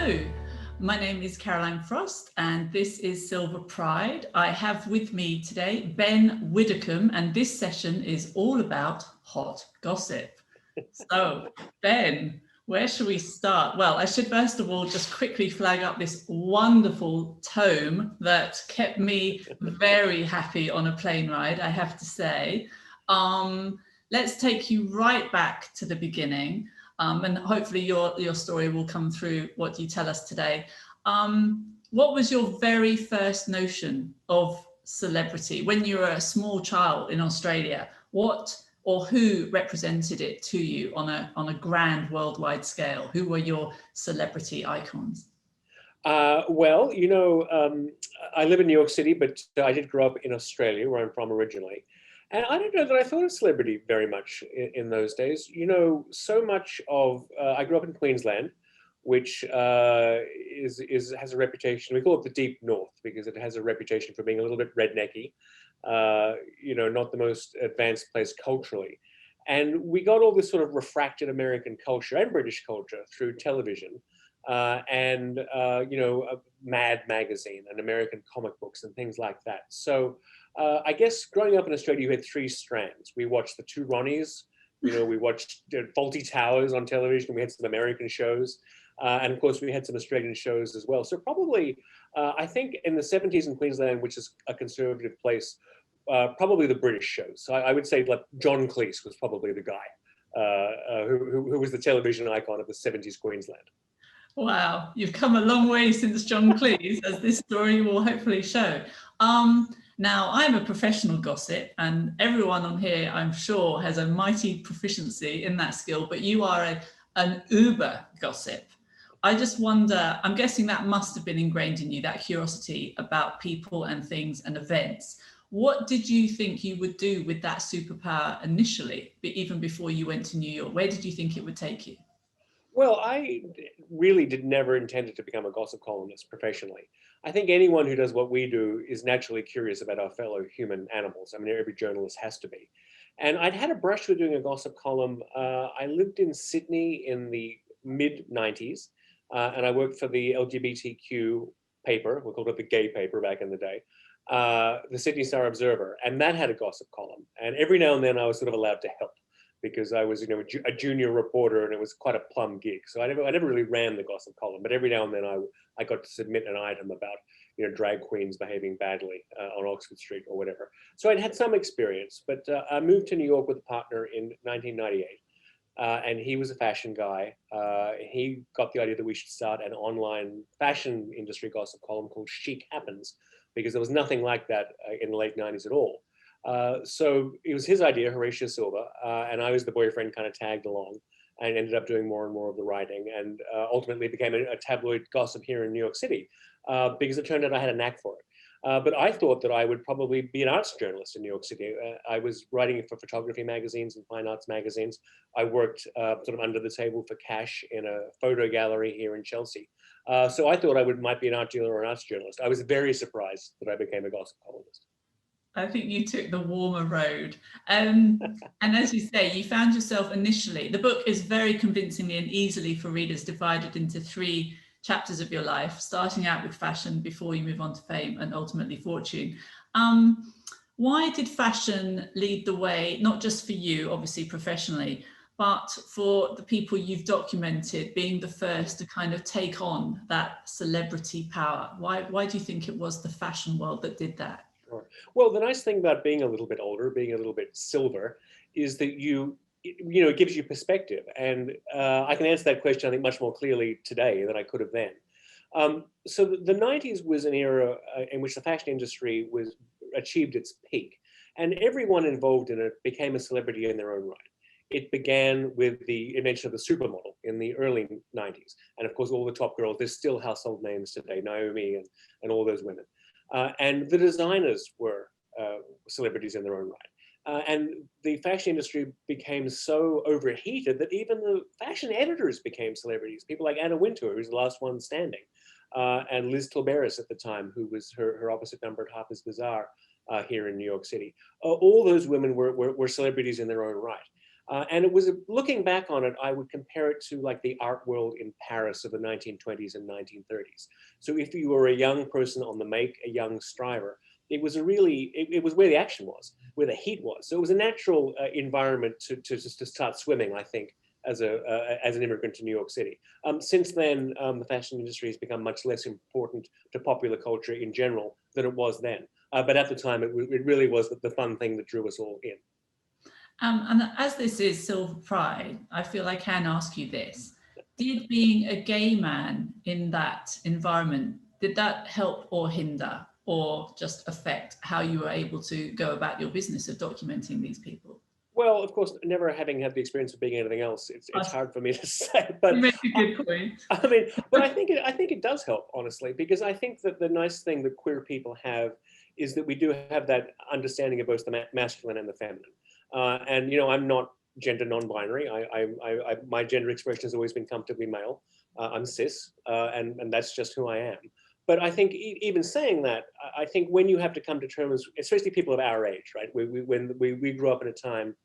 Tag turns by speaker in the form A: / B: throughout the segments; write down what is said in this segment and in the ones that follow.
A: Hello, my name is Caroline Frost and this is Silver Pride. I have with me today Ben Widdicombe, and this session is all about hot gossip. So Ben, where should we start? Well, I should first of all just quickly flag up this wonderful tome that kept me very happy on a plane ride, I have to say. Let's take you right back to the beginning. And hopefully your story will come through what you tell us today. What was your very first notion of celebrity when you were a small child in Australia? What or who represented it to you on a grand worldwide scale? Who were your celebrity icons?
B: Well, you know, I live in New York City, but I did grow up in Australia, where I'm from originally. And I don't know that I thought of celebrity very much in those days. You know, so much of I grew up in Queensland, which has a reputation. We call it the Deep North because it has a reputation for being a little bit rednecky. You know, not the most advanced place culturally. And we got all this sort of refracted American culture and British culture through television. You know, Mad magazine and American comic books and things like that. So I guess growing up in Australia, you had three strands. We watched the Two Ronnies, you know, we watched Fawlty Towers on television. We had some American shows. And of course, we had some Australian shows as well. So probably, I think in the 70s in Queensland, which is a conservative place, probably the British shows. So I would say like John Cleese was probably the guy who was the television icon of the 70s Queensland.
A: Wow, you've come a long way since John Cleese, as this story will hopefully show. Now, I'm a professional gossip, and everyone on here, I'm sure, has a mighty proficiency in that skill, but you are an uber gossip. I just wonder, I'm guessing that must have been ingrained in you, that curiosity about people and things and events. What did you think you would do with that superpower initially, even before you went to New York? Where did you think it would take you?
B: Well, I really did never intended to become a gossip columnist professionally. I think anyone who does what we do is naturally curious about our fellow human animals. I mean, every journalist has to be. And I'd had a brush with doing a gossip column. I lived in Sydney in the mid-90s, and I worked for the LGBTQ paper. We called it the gay paper back in the day, the Sydney Star Observer. And that had a gossip column. And every now and then I was sort of allowed to help, because I was, you know, a junior reporter, and it was quite a plum gig. So I never really ran the gossip column, but every now and then I got to submit an item about, you know, drag queens behaving badly on Oxford Street or whatever. So I'd had some experience, but I moved to New York with a partner in 1998. And he was a fashion guy. He got the idea that we should start an online fashion industry gossip column called Chic Happens, because there was nothing like that in the late 90s at all. So it was his idea, Horatio Silva, and I was the boyfriend kind of tagged along and ended up doing more and more of the writing, and ultimately became a tabloid gossip here in New York City because it turned out I had a knack for it. But I thought that I would probably be an arts journalist in New York City. I was writing for photography magazines and fine arts magazines. I worked sort of under the table for cash in a photo gallery here in Chelsea. So I thought I might be an art dealer or an arts journalist. I was very surprised that I became a gossip columnist.
A: I think you took the warmer road. And as you say, you found yourself initially, the book is very convincingly and easily for readers divided into three chapters of your life, starting out with fashion before you move on to fame and ultimately fortune. Why did fashion lead the way, not just for you, obviously professionally, but for the people you've documented being the first to kind of take on that celebrity power? Why do you think it was the fashion world that did that?
B: Well, the nice thing about being a little bit older, being a little bit silver, is that it gives you perspective. And I can answer that question, I think, much more clearly today than I could have then. So the 90s was an era in which the fashion industry achieved its peak. And everyone involved in it became a celebrity in their own right. It began with the invention of the supermodel in the early 90s. And of course, all the top girls, there's still household names today, Naomi and all those women. And the designers were celebrities in their own right. And the fashion industry became so overheated that even the fashion editors became celebrities. People like Anna Wintour, who's the last one standing, and Liz Tilberis at the time, who was her opposite number at Harper's Bazaar here in New York City. All those women were celebrities in their own right. And it was, looking back on it, I would compare it to like the art world in Paris of the 1920s and 1930s. So if you were a young person on the make, a young striver, it was a really, it was where the action was, where the heat was. So it was a natural environment to start swimming, I think, as an immigrant to New York City. Since then, the fashion industry has become much less important to popular culture in general than it was then. But at the time, it really was the fun thing that drew us all in.
A: And as this is Silver Pride, I feel I can ask you this. Did being a gay man in that environment, did that help or hinder or just affect how you were able to go about your business of documenting these people?
B: Well, of course, never having had the experience of being anything else, it's hard for me to say. But
A: you make a good point.
B: I mean, but I think it does help, honestly, because I think that the nice thing that queer people have is that we do have that understanding of both the masculine and the feminine. And you know, I'm not gender non-binary. My gender expression has always been comfortably male. I'm cis, and that's just who I am. But I think even saying that, I think when you have to come to terms, especially people of our age, right? When we grew up in a time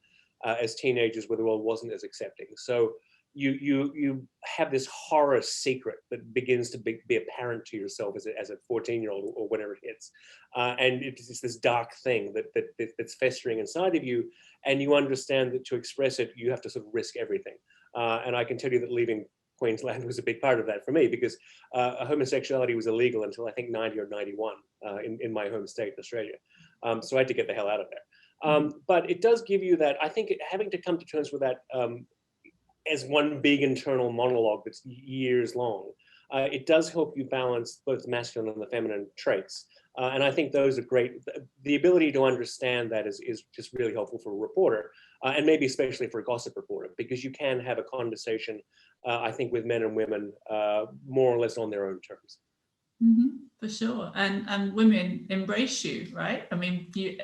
B: as teenagers where the world wasn't as accepting. So you have this horror secret that begins to be apparent to yourself as a 14-year-old or whenever it hits, and it's this dark thing that's festering inside of you, and you understand that to express it you have to sort of risk everything. And I can tell you that leaving Queensland was a big part of that for me, because homosexuality was illegal until I think 90 or 91 in my home state in Australia. So I had to get the hell out of there. But it does give you that, I think, having to come to terms with that as one big internal monologue that's years long, it does help you balance both the masculine and the feminine traits. And I think those are great. The ability to understand that is just really helpful for a reporter, and maybe especially for a gossip reporter, because you can have a conversation, I think, with men and women more or less on their own terms.
A: For sure. And women embrace you, right? I mean,
B: you're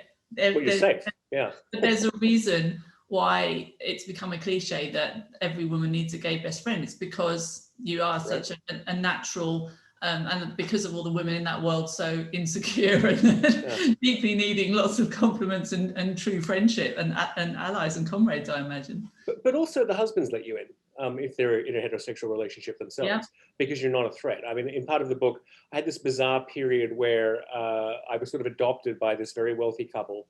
B: safe. Yeah.
A: There's a reason why it's become a cliche that every woman needs a gay best friend. It's because you are such a natural, and because of all the women in that world so insecure and deeply needing lots of compliments and true friendship and allies and comrades, I imagine.
B: But also the husbands let you in. If they're in a heterosexual relationship themselves, because you're not a threat. I mean, in part of the book, I had this bizarre period where I was sort of adopted by this very wealthy couple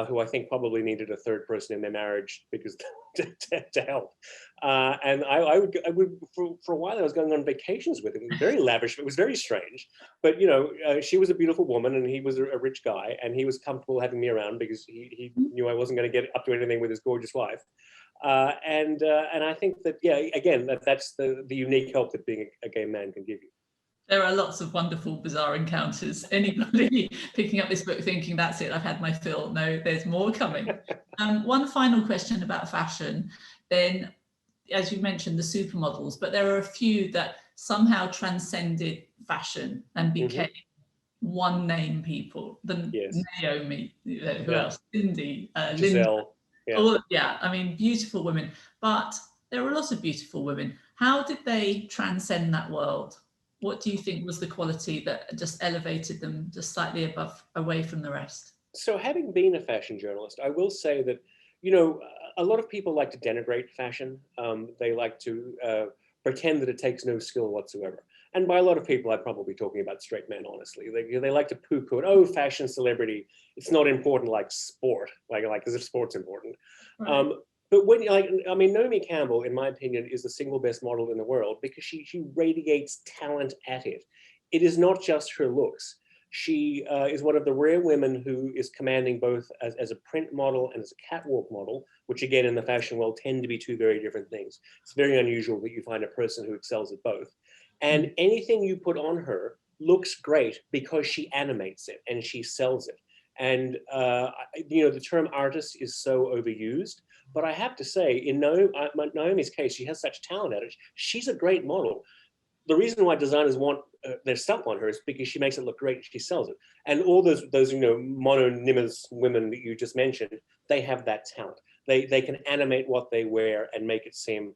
B: who I think probably needed a third person in their marriage because to help. And I would for a while I was going on vacations with him. It was very lavish. It was very strange. But you know, she was a beautiful woman and he was a rich guy, and he was comfortable having me around because he knew I wasn't going to get up to anything with his gorgeous wife. And I think that, yeah, again, that's the unique help that being a gay man can give you.
A: There are lots of wonderful, bizarre encounters. Anybody picking up this book thinking, that's it, I've had my fill. No, there's more coming. One final question about fashion. Then, as you mentioned, the supermodels, but there are a few that somehow transcended fashion and became one name people. Naomi, who else? Cindy,
B: Giselle.
A: Linda. I mean, beautiful women. But there are lots of beautiful women. How did they transcend that world? What do you think was the quality that just elevated them just slightly away from the rest?
B: So having been a fashion journalist, I will say that, you know, a lot of people like to denigrate fashion. They like to pretend that it takes no skill whatsoever. And by a lot of people, I'm probably talking about straight men, honestly. They like to poo-poo it. Oh, fashion, celebrity. It's not important like sport, like as if sport's important. Right. But when, I mean, Naomi Campbell, in my opinion, is the single best model in the world because she radiates talent at it. It is not just her looks. She is one of the rare women who is commanding both as a print model and as a catwalk model, which again, in the fashion world, tend to be two very different things. It's very unusual that you find a person who excels at both. And anything you put on her looks great because she animates it and she sells it. And, you know, the term artist is so overused. But I have to say, in Naomi's case, she has such talent at it. She's a great model. The reason why designers want their stuff on her is because she makes it look great. She sells it. And all those you know, mononymous women that you just mentioned, they have that talent. They can animate what they wear and make it seem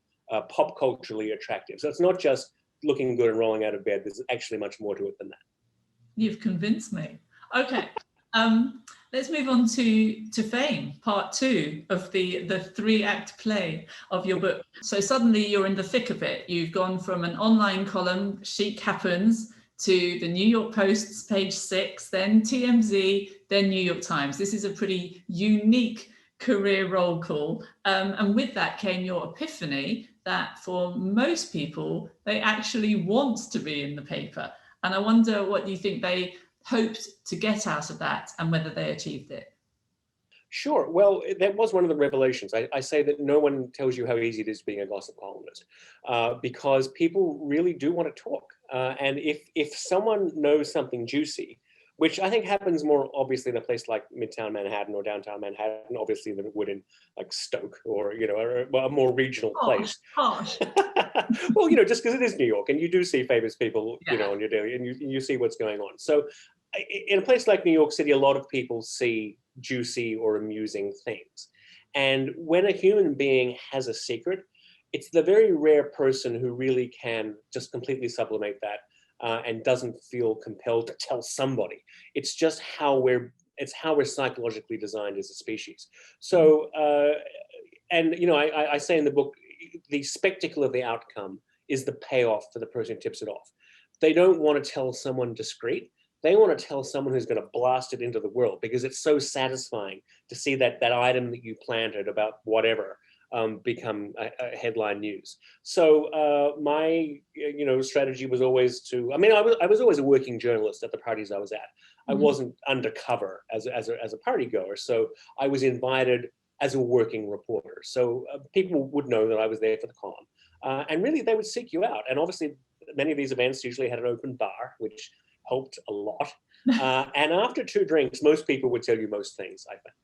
B: pop culturally attractive. So it's not just looking good and rolling out of bed. There's actually much more to it than that.
A: You've convinced me. Okay. Let's move on to Fame, part 2 of the 3-act play of your book. So suddenly you're in the thick of it. You've gone from an online column, Chic Happens, to the New York Post's page 6, then TMZ, then New York Times. This is a pretty unique career roll call. And with that came your epiphany that for most people, they actually want to be in the paper. And I wonder what you think they hoped to get out of that and whether they achieved it.
B: Sure. Well, that was one of the revelations. I say that no one tells you how easy it is being a gossip columnist, because people really do want to talk. And if someone knows something juicy, which I think happens more obviously in a place like Midtown Manhattan or downtown Manhattan, obviously, than it would in like Stoke or, you know, a more regional place.
A: Harsh.
B: Well, you know, just because it is New York and you do see famous people,
A: Yeah.
B: you know, on your daily, and you see what's going on. So in a place like New York City, a lot of people see juicy or amusing things. And when a human being has a secret, it's the very rare person who really can just completely sublimate that and doesn't feel compelled to tell somebody. It's just how we're psychologically designed as a species. So, and you know, I say in the book, the spectacle of the outcome is the payoff for the person who tips it off. They don't want to tell someone discreet. They want to tell someone who's going to blast it into the world, because it's so satisfying to see that item that you planted about whatever become a headline news. So my strategy was always to, I mean, I was always a working journalist at the parties I was at. I wasn't undercover as a party goer, so I was invited as a working reporter. So people would know that I was there for the column, and really they would seek you out. And obviously many of these events usually had an open bar, which helped a lot. And after 2 drinks, most people would tell you most things, I think.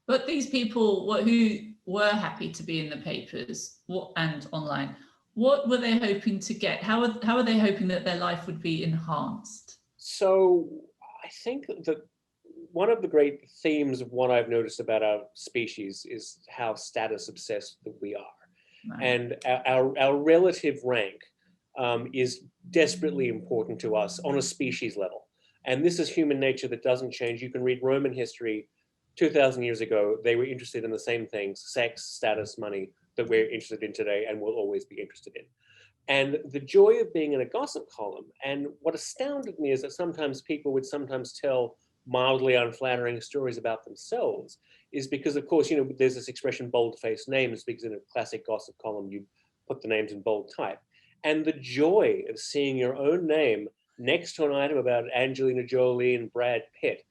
A: But these people who were happy to be in the papers and online, what were they hoping to get? How are they hoping that their life would be enhanced?
B: So I think that one of the great themes of what I've noticed about our species is how status obsessed that we are. Right. And our relative rank is desperately important to us on a species level. And this is human nature that doesn't change. You can read Roman history. 2,000 years ago, they were interested in the same things, sex, status, money, that we're interested in today and will always be interested in. And the joy of being in a gossip column, and what astounded me is that sometimes people would sometimes tell mildly unflattering stories about themselves, is because, of course, you know, there's this expression, bold-faced names, because in a classic gossip column, you put the names in bold type. And the joy of seeing your own name next to an item about Angelina Jolie and Brad Pitt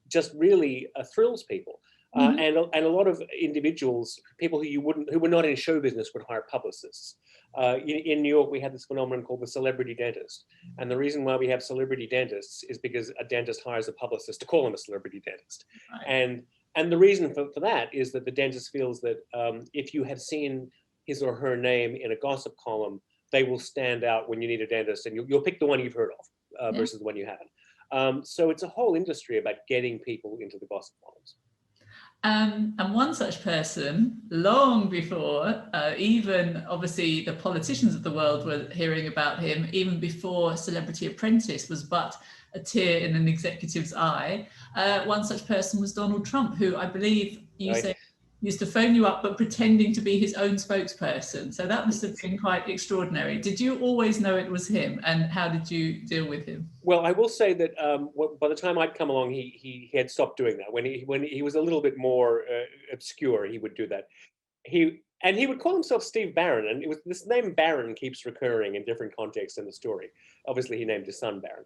B: just really thrills people. And a lot of individuals, people who were not in show business, would hire publicists. In New York, we had this phenomenon called the celebrity dentist. And the reason why we have celebrity dentists is because a dentist hires a publicist to call him a celebrity dentist. Right. And the reason for that is that the dentist feels that if you have seen his or her name in a gossip column, they will stand out when you need a dentist, and you'll pick the one you've heard of versus the one you haven't. So it's a whole industry about getting people into the gossip columns.
A: And one such person, long before even obviously the politicians of the world were hearing about him, even before Celebrity Apprentice was but a tear in an executive's eye, one such person was Donald Trump, who I believe you say used to phone you up, but pretending to be his own spokesperson. So that must have been quite extraordinary. Did you always know it was him, and how did you deal with him?
B: Well, I will say that by the time I'd come along, he had stopped doing that. When he was a little bit more obscure, he would do that. He would call himself Steve Barron, and this name Barron keeps recurring in different contexts in the story. Obviously, he named his son Barron,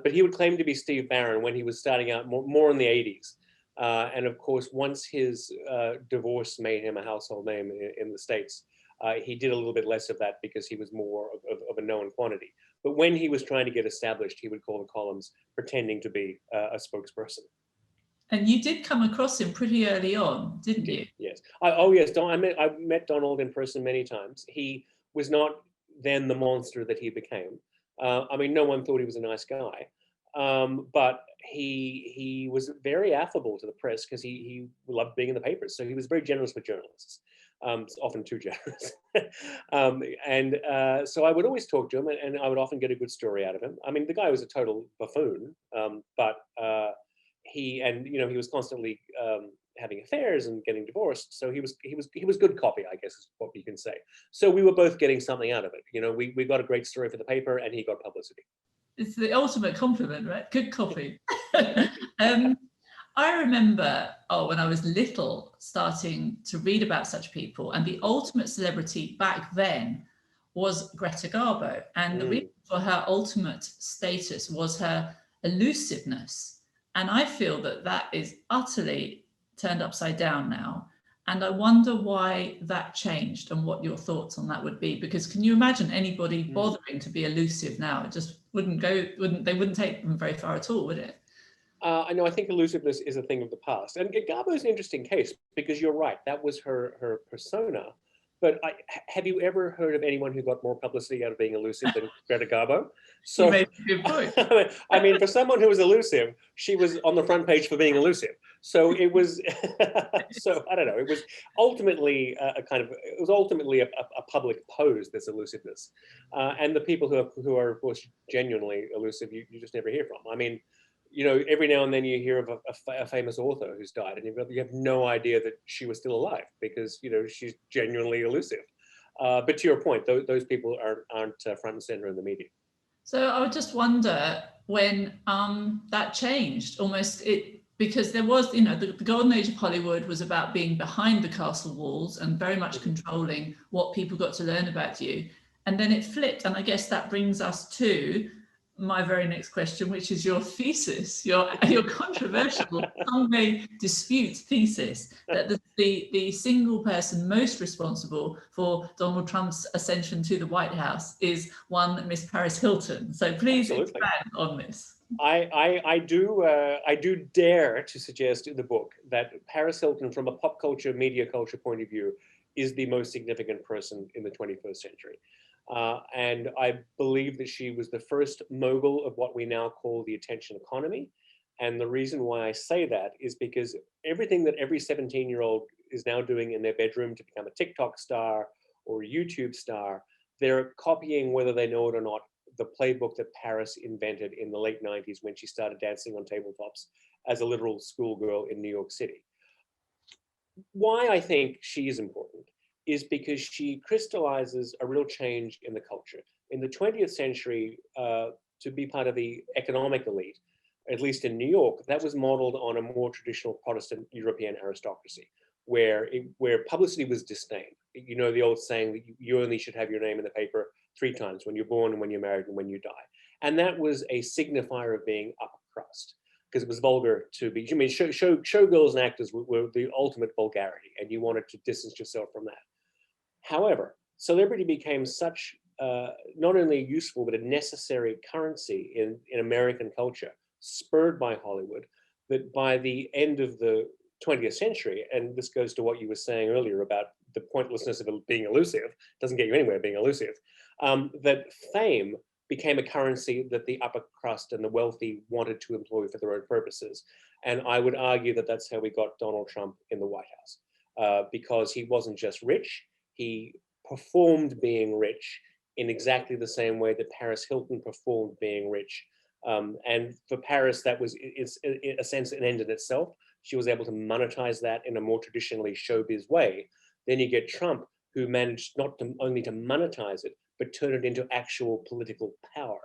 B: but he would claim to be Steve Barron when he was starting out more in the 80s. And of course, once his divorce made him a household name in the States, he did a little bit less of that because he was more of a known quantity. But when he was trying to get established, he would call the columns pretending to be a spokesperson.
A: And you did come across him pretty early on, didn't you?
B: Yes. Yes. I met Donald in person many times. He was not then the monster that he became. I mean, no one thought he was a nice guy. But he was very affable to the press because he loved being in the papers. So he was very generous with journalists, often too generous. So I would always talk to him, and I would often get a good story out of him. I mean, the guy was a total buffoon, but he was constantly having affairs and getting divorced. So he was good copy, I guess is what you can say. So we were both getting something out of it. We got a great story for the paper, and he got publicity.
A: It's the ultimate compliment, right? Good copy. I remember, when I was little, starting to read about such people, and the ultimate celebrity back then was Greta Garbo. And the reason for her ultimate status was her elusiveness. And I feel that that is utterly turned upside down now. And I wonder why that changed and what your thoughts on that would be. Because can you imagine anybody bothering to be elusive now? It just wouldn't take them very far at all, would it?
B: I know. I think elusiveness is a thing of the past, and Garbo is an interesting case because you're right. That was her persona. But have you ever heard of anyone who got more publicity out of being elusive than Greta Garbo? So,
A: you made a good point.
B: I mean, for someone who was elusive, she was on the front page for being elusive. So it was. So I don't know. It was ultimately a public pose. This elusiveness, and the people who are of course genuinely elusive, you just never hear from. I mean, every now and then you hear of a famous author who's died, and you have no idea that she was still alive because she's genuinely elusive. But to your point, those people aren't front and center in the media.
A: So I would just wonder when that changed, because there was, the golden age of Hollywood was about being behind the castle walls and very much controlling what people got to learn about you, and then it flipped, and I guess that brings us to my very next question, which is your thesis, your controversial, some may dispute thesis, that the single person most responsible for Donald Trump's ascension to the White House is one Miss Paris Hilton. So please expand on this.
B: I do dare to suggest in the book that Paris Hilton, from a pop culture, media culture point of view, is the most significant person in the 21st century. And I believe that she was the first mogul of what we now call the attention economy. And the reason why I say that is because everything that every 17-year-old is now doing in their bedroom to become a TikTok star or a YouTube star, they're copying, whether they know it or not, the playbook that Paris invented in the late 90s when she started dancing on tabletops as a literal schoolgirl in New York City. Why I think she is important is because she crystallizes a real change in the culture. In the 20th century, to be part of the economic elite, at least in New York, that was modeled on a more traditional Protestant European aristocracy, where publicity was disdained. The old saying that you only should have your name in the paper 3 times: when you're born, and when you're married, and when you die. And that was a signifier of being upper crust, because it was vulgar to be. Showgirls and actors were the ultimate vulgarity, and you wanted to distance yourself from that. However, celebrity became such not only a useful but a necessary currency in American culture, spurred by Hollywood, that by the end of the 20th century, and this goes to what you were saying earlier about the pointlessness of being elusive, doesn't get you anywhere being elusive, that fame became a currency that the upper crust and the wealthy wanted to employ for their own purposes. And I would argue that that's how we got Donald Trump in the White House, because he wasn't just rich, he performed being rich in exactly the same way that Paris Hilton performed being rich. And for Paris, that was, in a sense, an end in itself. She was able to monetize that in a more traditionally showbiz way. Then you get Trump, who managed not only to monetize it, but turn it into actual political power.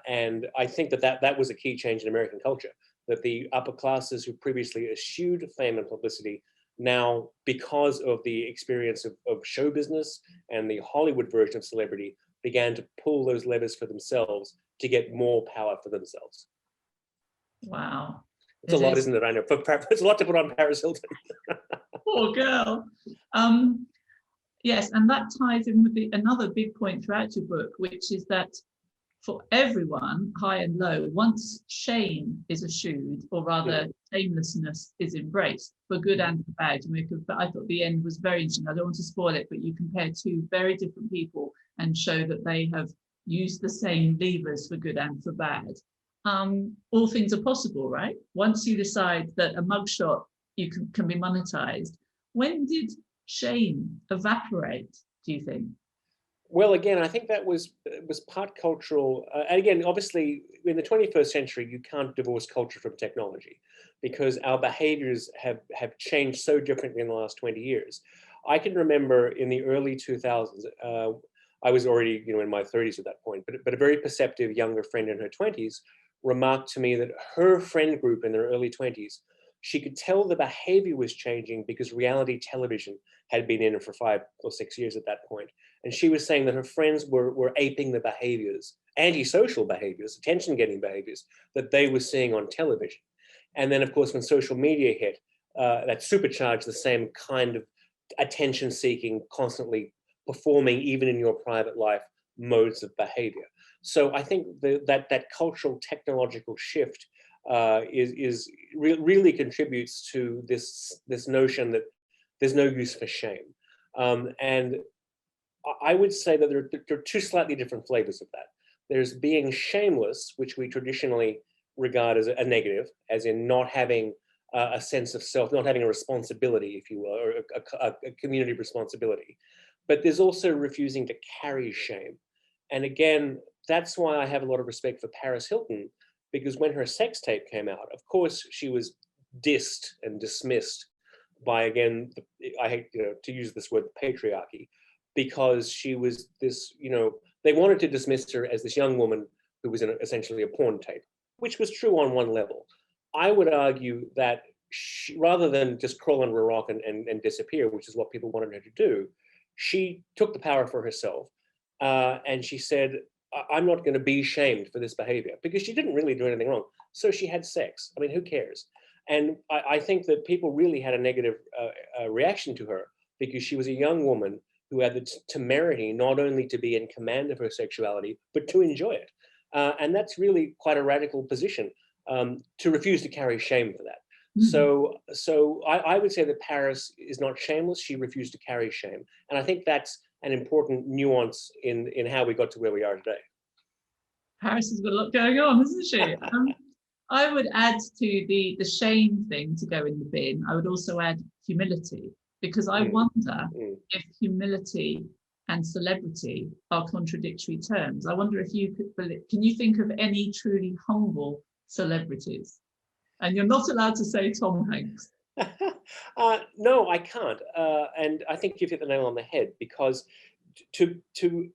B: And I think that was a key change in American culture, that the upper classes who previously eschewed fame and publicity now, because of the experience of show business and the Hollywood version of celebrity, began to pull those levers for themselves to get more power for themselves.
A: Wow.
B: It's a lot, isn't it? I know. It's a lot to put on Paris Hilton.
A: Poor girl. Yes, and that ties in with another big point throughout your book, which is that for everyone, high and low, once shame is eschewed, or rather shamelessness is embraced, for good and for bad. I thought the end was very interesting. I don't want to spoil it, but you compare 2 very different people and show that they have used the same levers for good and for bad. All things are possible, right? Once you decide that a mugshot can be monetized, when did shame evaporate, do you think?
B: Well, again, I think that was part cultural. And again, obviously, in the 21st century, you can't divorce culture from technology because our behaviors have changed so differently in the last 20 years. I can remember in the early 2000s, I was already, in my 30s at that point, but a very perceptive younger friend in her 20s remarked to me that her friend group in their early 20s, she could tell the behavior was changing because reality television had been in for 5 or 6 years at that point. And she was saying that her friends were aping the behaviors, antisocial behaviors, attention-getting behaviors that they were seeing on television. And then, of course, when social media hit, that supercharged the same kind of attention-seeking, constantly performing, even in your private life, modes of behavior. So I think that cultural technological shift really contributes to this notion that there's no use for shame. And I would say that there are two slightly different flavors of that. There's being shameless, which we traditionally regard as a negative, as in not having a sense of self, not having a responsibility, if you will, or a community responsibility. But there's also refusing to carry shame. And again, that's why I have a lot of respect for Paris Hilton, because when her sex tape came out, of course, she was dissed and dismissed by, again, I hate to use this word, patriarchy, because she was this, they wanted to dismiss her as this young woman who was in essentially a porn tape, which was true on one level. I would argue that rather than just crawl under a rock and disappear, which is what people wanted her to do, she took the power for herself. And she said, I'm not going to be shamed for this behavior, because she didn't really do anything wrong. So she had sex. I mean, who cares? And I think that people really had a negative reaction to her because she was a young woman who had the temerity not only to be in command of her sexuality, but to enjoy it. And that's really quite a radical position, to refuse to carry shame for that. Mm-hmm. So I would say that Paris is not shameless. She refused to carry shame. And I think that's an important nuance in how we got to where we are today.
A: Paris has got a lot going on, hasn't she? I would add to the shame thing to go in the bin. I would also add humility, because I wonder if humility and celebrity are contradictory terms. I wonder if you can you think of any truly humble celebrities? And you're not allowed to say Tom Hanks.
B: No, I can't. And I think you've hit the nail on the head, because to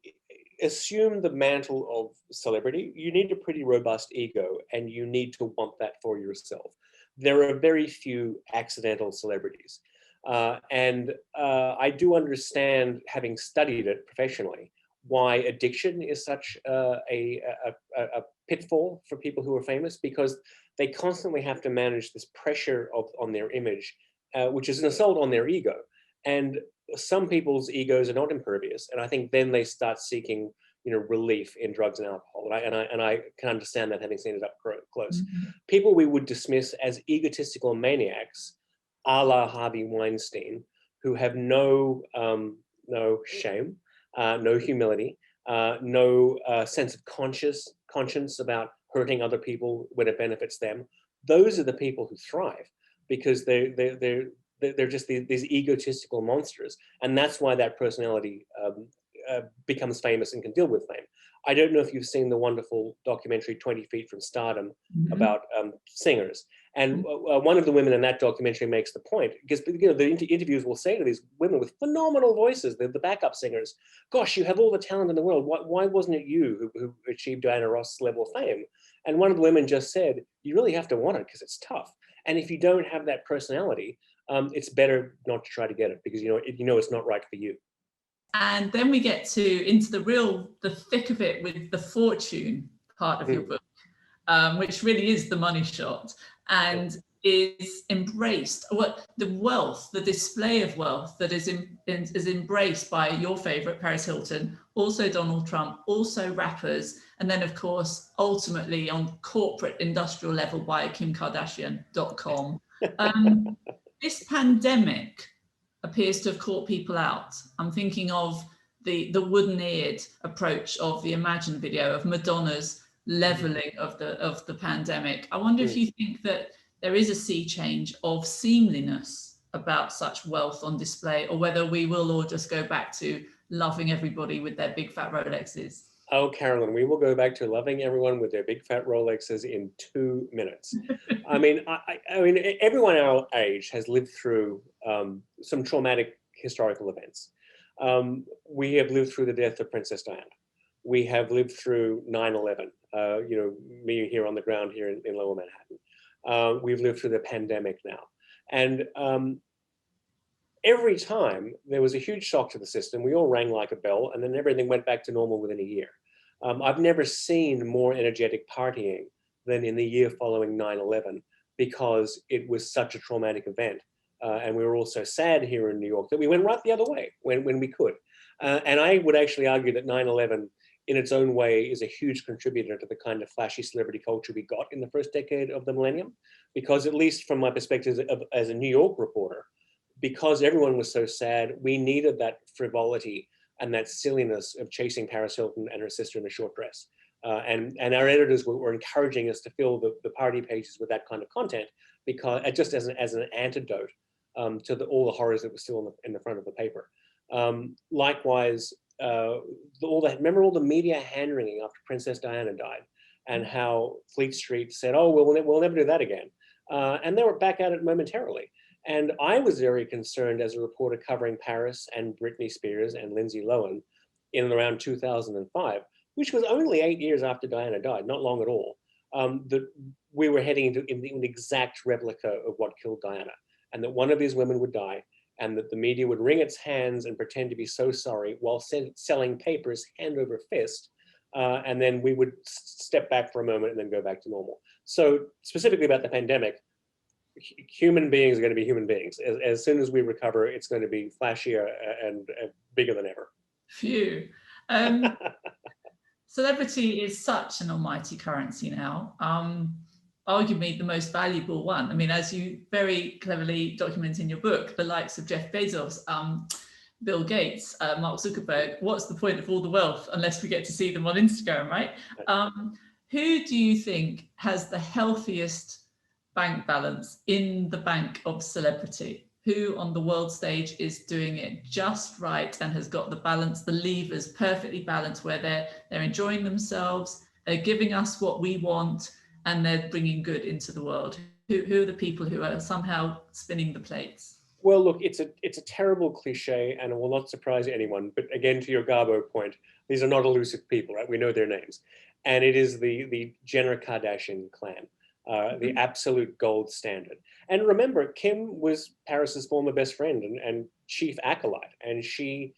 B: assume the mantle of celebrity, you need a pretty robust ego, and you need to want that for yourself. There are very few accidental celebrities. And I do understand, having studied it professionally, why addiction is such a pitfall for people who are famous, because they constantly have to manage this pressure on their image, which is an assault on their ego. And some people's egos are not impervious, and I think then they start seeking, relief in drugs and alcohol. And I can understand that, having seen it up close. Mm-hmm. People we would dismiss as egotistical maniacs, a la Harvey Weinstein, who have no shame, no humility, no sense of conscience about hurting other people when it benefits them. Those are the people who thrive, because they're just these egotistical monsters, and that's why that personality becomes famous and can deal with fame. I don't know if you've seen the wonderful documentary 20 Feet from Stardom, mm-hmm. about singers. And one of the women in that documentary makes the point, because the interviews will say to these women with phenomenal voices, the backup singers, gosh, you have all the talent in the world. Why wasn't it you who achieved Diana Ross level of fame? And one of the women just said, you really have to want it, because it's tough. And if you don't have that personality, it's better not to try to get it, because it's not right for you.
A: And then we get into the thick of it with the fortune part of your book, which really is the money shot, and is embraced. The wealth, the display of wealth that is embraced by your favorite, Paris Hilton, also Donald Trump, also rappers, and then of course ultimately on corporate industrial level by KimKardashian.com. This pandemic appears to have caught people out. I'm thinking of the wooden-eared approach of the Imagine video, of Madonna's leveling of the pandemic. I wonder if you think that there is a sea change of seemliness about such wealth on display, or whether we will all just go back to loving everybody with their big fat Rolexes?
B: Oh, Carolyn, we will go back to loving everyone with their big fat Rolexes in 2 minutes. I mean, I mean, everyone our age has lived through some traumatic historical events. We have lived through the death of Princess Diana. We have lived through 9/11. You know, me here on the ground here in Lower Manhattan. We've lived through the pandemic now, and every time there was a huge shock to the system, we all rang like a bell, and then everything went back to normal within a year. I've never seen more energetic partying than in the year following 9/11, because it was such a traumatic event. And we were all so sad here in New York that we went right the other way when we could. And I would actually argue that 9/11 in its own way is a huge contributor to the kind of flashy celebrity culture we got in the first decade of the millennium, because at least from my perspective as a New York reporter, because everyone was so sad, we needed that frivolity and that silliness of chasing Paris Hilton and her sister in a short dress. And our editors were encouraging us to fill the party pages with that kind of content, because just as an antidote to all the horrors that were still in the front of the paper. Likewise, remember all the media hand-wringing after Princess Diana died, and how Fleet Street said, oh, we'll never do that again. And they were back at it momentarily. And I was very concerned as a reporter covering Paris and Britney Spears and Lindsay Lohan in around 2005, which was only 8 years after Diana died, not long at all, that we were heading into an exact replica of what killed Diana, and that one of these women would die, and that the media would wring its hands and pretend to be so sorry while selling papers hand over fist, and then we would step back for a moment and then go back to normal. So specifically about the pandemic, human beings are going to be human beings. As soon as we recover, it's going to be flashier and bigger than ever.
A: Phew. Celebrity is such an almighty currency now. Arguably the most valuable one. I mean, as you very cleverly document in your book, the likes of Jeff Bezos, Bill Gates, Mark Zuckerberg, what's the point of all the wealth unless we get to see them on Instagram, right? Who do you think has the healthiest bank balance in the bank of celebrity? Who on the world stage is doing it just right and has got the balance, the levers perfectly balanced, where they're enjoying themselves, they're giving us what we want, and they're bringing good into the world? Who are the people who are somehow spinning the plates?
B: Well, look, it's a terrible cliche, and it will not surprise anyone. But again, to your Garbo point, these are not elusive people, right? We know their names, and it is the Jenner Kardashian clan. The absolute gold standard. And remember, Kim was Paris's former best friend and chief acolyte, and she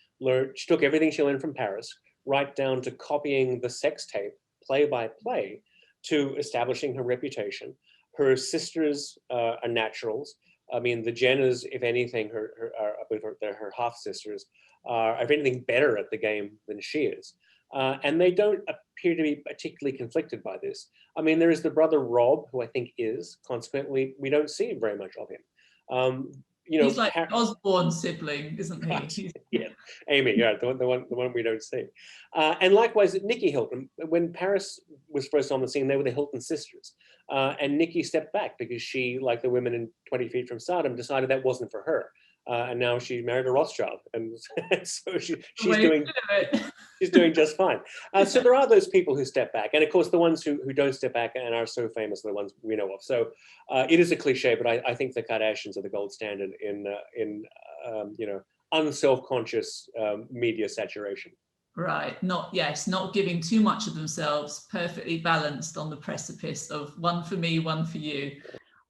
B: took everything she learned from Paris, right down to copying the sex tape play by play, to establishing her reputation. Her sisters are naturals. I mean, the Jenners, if anything, her half sisters are, if anything, better at the game than she is. And they don't appear to be particularly conflicted by this. I mean, there is the brother Rob, who I think is. Consequently, we don't see very much of him. You know,
A: he's like an Osborne sibling, isn't he?
B: Right. Yeah, Amy, yeah, the one we don't see. And likewise, Nikki Hilton. When Paris was first on the scene, they were the Hilton sisters, and Nikki stepped back because she, like the women in 20 Feet from Stardom, decided that wasn't for her. And now she married a Rothschild, and so she's doing just fine. So there are those people who step back, and of course the ones who don't step back and are so famous are the ones we know of. So it is a cliche, but I think the Kardashians are the gold standard in you know, unself-conscious media saturation.
A: Right, not giving too much of themselves, perfectly balanced on the precipice of one for me, one for you.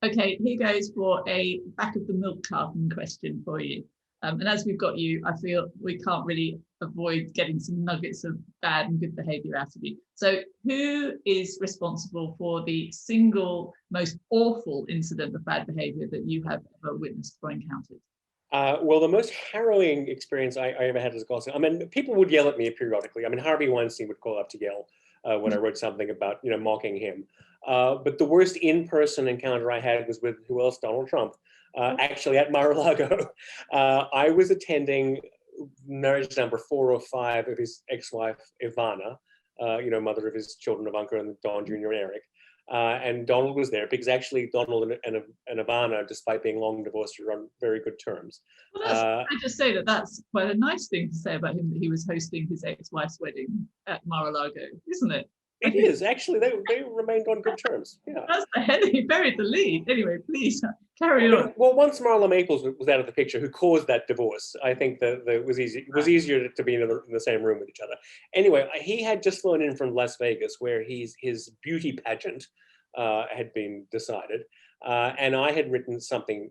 A: Okay, here goes for a back of the milk carton question for you. And as we've got you, I feel we can't really avoid getting some nuggets of bad and good behavior out of you. So who is responsible for the single most awful incident of bad behavior that you have ever witnessed or encountered?
B: Well, the most harrowing experience I ever had as a gossip, I mean, people would yell at me periodically. I mean, Harvey Weinstein would call up to yell when I wrote something about, you know, mocking him. But the worst in-person encounter I had was with, who else? Donald Trump, actually at Mar-a-Lago. I was attending marriage number 4 or 5 of his ex-wife, Ivana, you know, mother of his children, Ivanka and Don Jr. and Eric. And Donald was there because actually Donald and Ivana, despite being long divorced, are on very good terms.
A: Well, I just say that that's quite a nice thing to say about him, that he was hosting his ex-wife's wedding at Mar-a-Lago, isn't it?
B: It is actually they remained on good terms. Yeah,
A: that's the head. He buried the lead. Anyway, please carry on.
B: Well, once Marla Maples was out of the picture, who caused that divorce, I think that it was easier to be in the same room with each other. Anyway, he had just flown in from Las Vegas, where his beauty pageant had been decided, and I had written something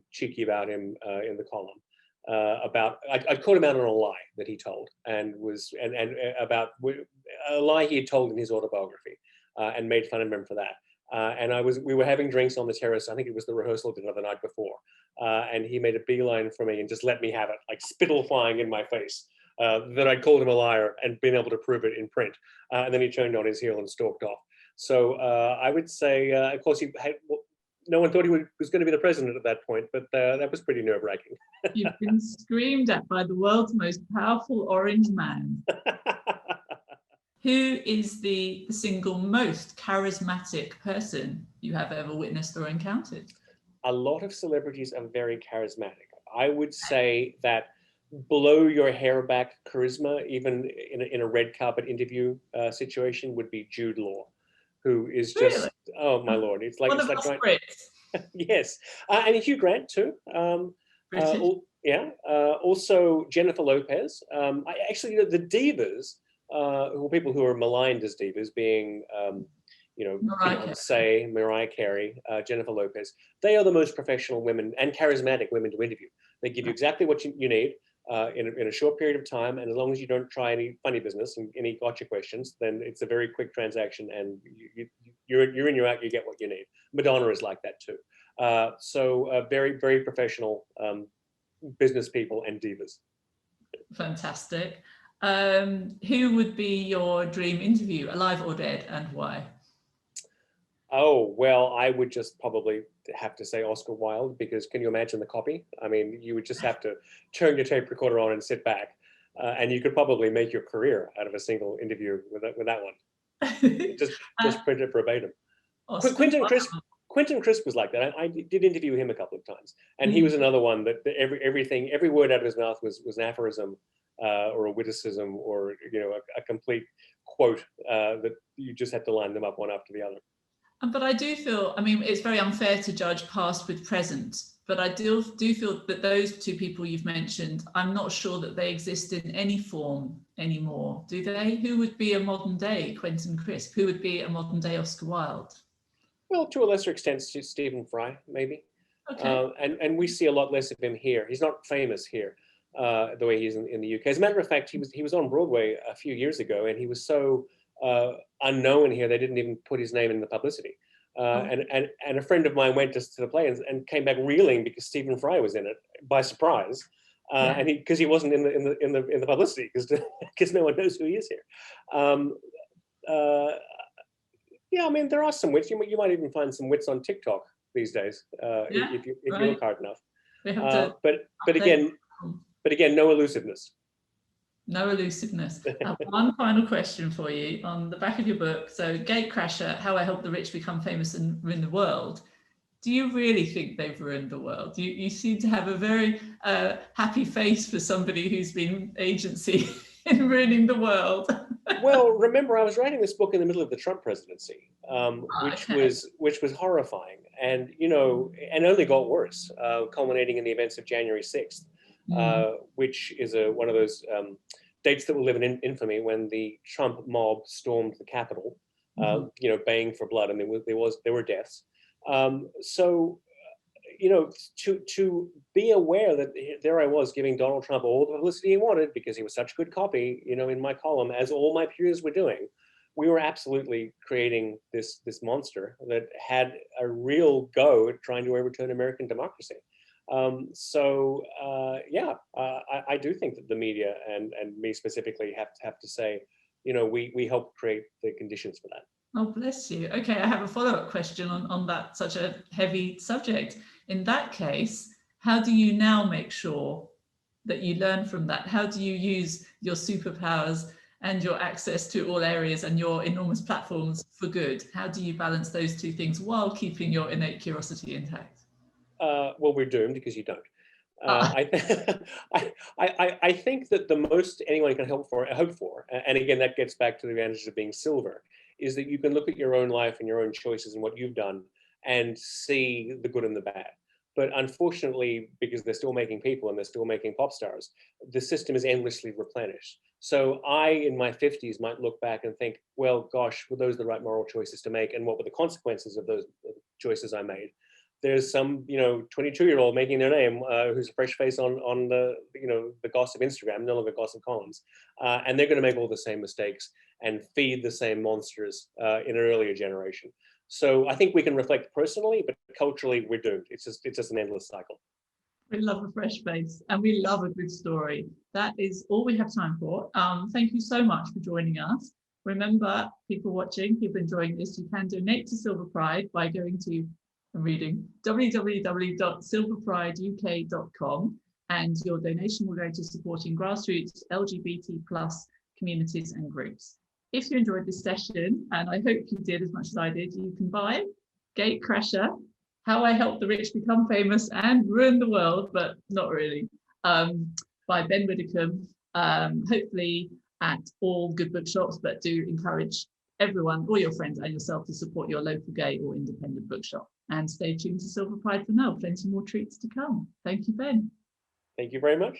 B: cheeky about him in the column. I caught him out on a lie that he told, and about a lie he had told in his autobiography, and made fun of him for that. And we were having drinks on the terrace. I think it was the rehearsal dinner the night before, and he made a beeline for me and just let me have it, like spittle flying in my face, that I'd called him a liar and been able to prove it in print. And then he turned on his heel and stalked off. So I would say, of course, no one thought he was going to be the president at that point, but that was pretty nerve-wracking.
A: You've been screamed at by the world's most powerful orange man. Who is the single most charismatic person you have ever witnessed or encountered?
B: A lot of celebrities are very charismatic. I would say that blow your hair back charisma, even in a red carpet interview situation, would be Jude Law, who is just, really? Oh my Lord. It's like, yes. And Hugh Grant too. Also Jennifer Lopez. Actually, the divas, people who are maligned as divas, being Mariah Carey, Jennifer Lopez, they are the most professional women and charismatic women to interview. They give you exactly what you need in a short period of time, and as long as you don't try any funny business and any gotcha questions, then it's a very quick transaction, and you're in, you're out, you get what you need. Madonna is like that too. So very, very professional business people and divas.
A: Fantastic. Who would be your dream interview, alive or dead, and why?
B: Oh, well, I would just probably have to say Oscar Wilde, because can you imagine the copy? I mean, you would just have to turn your tape recorder on and sit back, and you could probably make your career out of a single interview with that one. just print it verbatim. Quentin Crisp was like that. I did interview him a couple of times, and he was another one that every word out of his mouth was an aphorism or a witticism, or a complete quote that you just had to line them up one after the other.
A: But I do feel, I mean, it's very unfair to judge past with present, but I do feel that those two people you've mentioned, I'm not sure that they exist in any form anymore, do they? Who would be a modern day Quentin Crisp? Who would be a modern day Oscar Wilde?
B: Well, to a lesser extent, Stephen Fry, maybe.
A: Okay.
B: And we see a lot less of him here. He's not famous here the way he is in the UK. As a matter of fact, he was on Broadway a few years ago, and he was so unknown here, they didn't even put his name in the publicity. And a friend of mine went to the play and came back reeling because Stephen Fry was in it by surprise, and because he wasn't in the publicity, because no one knows who he is here. Yeah, I mean, there are some wits. You might even find some wits on TikTok these days if you look hard enough. But again, no elusiveness.
A: No elusiveness. One final question for you on the back of your book. So, Gatecrasher: How I Helped the Rich Become Famous and Ruin the World. Do you really think they've ruined the world? You seem to have a very happy face for somebody who's been agency in ruining the world.
B: Well, remember, I was writing this book in the middle of the Trump presidency, which was horrifying, and and only got worse, culminating in the events of January 6th, which is one of those dates that will live in infamy, when the Trump mob stormed the Capitol, baying for blood, and there were deaths. To be aware that there I was giving Donald Trump all the publicity he wanted because he was such good copy, in my column, as all my peers were doing. We were absolutely creating this monster that had a real go at trying to overturn American democracy. I do think that the media and me specifically have to say, we helped create the conditions for that.
A: Oh, bless you. Okay, I have a follow-up question on that, such a heavy subject. In that case, how do you now make sure that you learn from that? How do you use your superpowers and your access to all areas and your enormous platforms for good. How do you balance those two things while keeping your innate curiosity intact?
B: Well, we're doomed because you don't.
A: Ah,
B: I think that the most anyone can hope for, and again, that gets back to the advantage of being silver, is that you can look at your own life and your own choices and what you've done and see the good and the bad. But unfortunately, because they're still making people and they're still making pop stars, the system is endlessly replenished. So I, in my 50s, might look back and think, well, gosh, were those the right moral choices to make? And what were the consequences of those choices I made? There's some, 22-year-old making their name who's a fresh face on the, the gossip Instagram, no longer gossip columns. And they're going to make all the same mistakes and feed the same monsters in an earlier generation. So I think we can reflect personally, but culturally we're doomed. It's just an endless cycle.
A: we love a fresh face and we love a good story. That is all we have time for. Thank you so much for joining us. Remember, people watching, people enjoying this, you can donate to Silver Pride by going to, I'm reading, www.silverprideuk.com, and your donation will go to supporting grassroots LGBT+ communities and groups. If you enjoyed this session, and I hope you did as much as I did, you can buy Gatecrasher, How I Helped the Rich Become Famous and Ruin the World, but not really, by Ben Widdicombe, hopefully at all good bookshops, but do encourage everyone, all your friends and yourself, to support your local gay or independent bookshop. And stay tuned to Silver Pride for now, plenty more treats to come. Thank you, Ben.
B: Thank you very much.